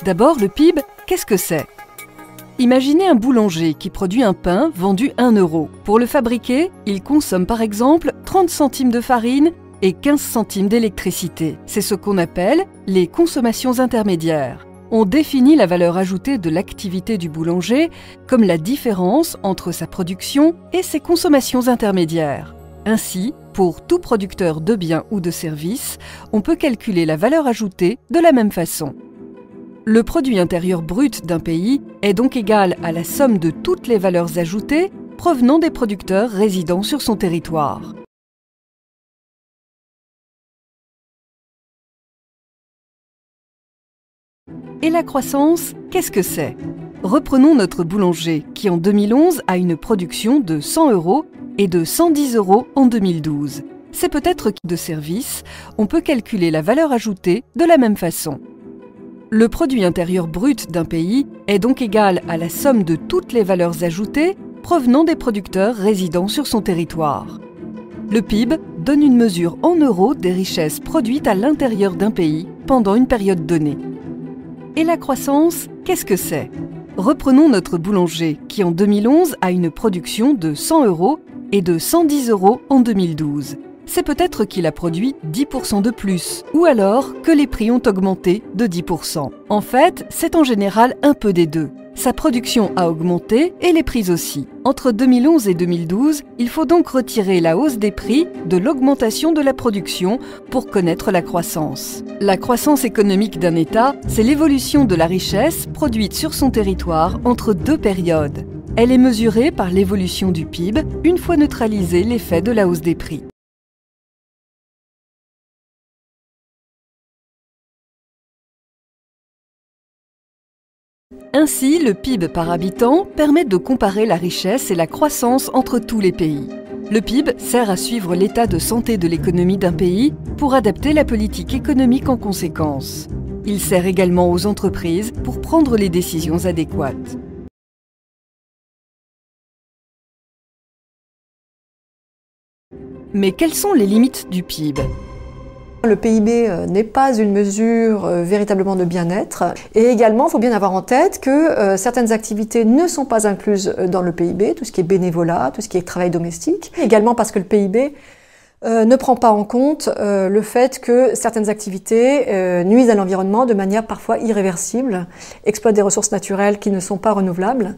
D'abord, le PIB, qu'est-ce que c'est? Imaginez un boulanger qui produit un pain vendu 1 €. Pour le fabriquer, il consomme par exemple 30 centimes de farine et 15 centimes d'électricité. C'est ce qu'on appelle les consommations intermédiaires. On définit la valeur ajoutée de l'activité du boulanger comme la différence entre sa production et ses consommations intermédiaires. Ainsi, pour tout producteur de biens ou de services, on peut calculer la valeur ajoutée de la même façon. Le produit intérieur brut d'un pays est donc égal à la somme de toutes les valeurs ajoutées provenant des producteurs résidant sur son territoire. Et la croissance, qu'est-ce que c'est? Reprenons notre boulanger qui en 2011 a une production de 100 € et de 110 € en 2012. C'est peut-être que de service, on peut calculer la valeur ajoutée de la même façon. Le produit intérieur brut d'un pays est donc égal à la somme de toutes les valeurs ajoutées provenant des producteurs résidant sur son territoire. Le PIB donne une mesure en euros des richesses produites à l'intérieur d'un pays pendant une période donnée. Et la croissance, qu'est-ce que c'est? Reprenons notre boulanger qui en 2011 a une production de 100 € et de 110 € en 2012. C'est peut-être qu'il a produit 10% de plus, ou alors que les prix ont augmenté de 10%. En fait, c'est en général un peu des deux. Sa production a augmenté et les prix aussi. Entre 2011 et 2012, il faut donc retirer la hausse des prix de l'augmentation de la production pour connaître la croissance. La croissance économique d'un État, c'est l'évolution de la richesse produite sur son territoire entre deux périodes. Elle est mesurée par l'évolution du PIB une fois neutralisé l'effet de la hausse des prix. Ainsi, le PIB par habitant permet de comparer la richesse et la croissance entre tous les pays. Le PIB sert à suivre l'état de santé de l'économie d'un pays pour adapter la politique économique en conséquence. Il sert également aux entreprises pour prendre les décisions adéquates. Mais quelles sont les limites du PIB ? Le PIB n'est pas une mesure véritablement de bien-être. Et également, il faut bien avoir en tête que certaines activités ne sont pas incluses dans le PIB, tout ce qui est bénévolat, tout ce qui est travail domestique. Également parce que le PIB ne prend pas en compte le fait que certaines activités nuisent à l'environnement de manière parfois irréversible, exploitent des ressources naturelles qui ne sont pas renouvelables.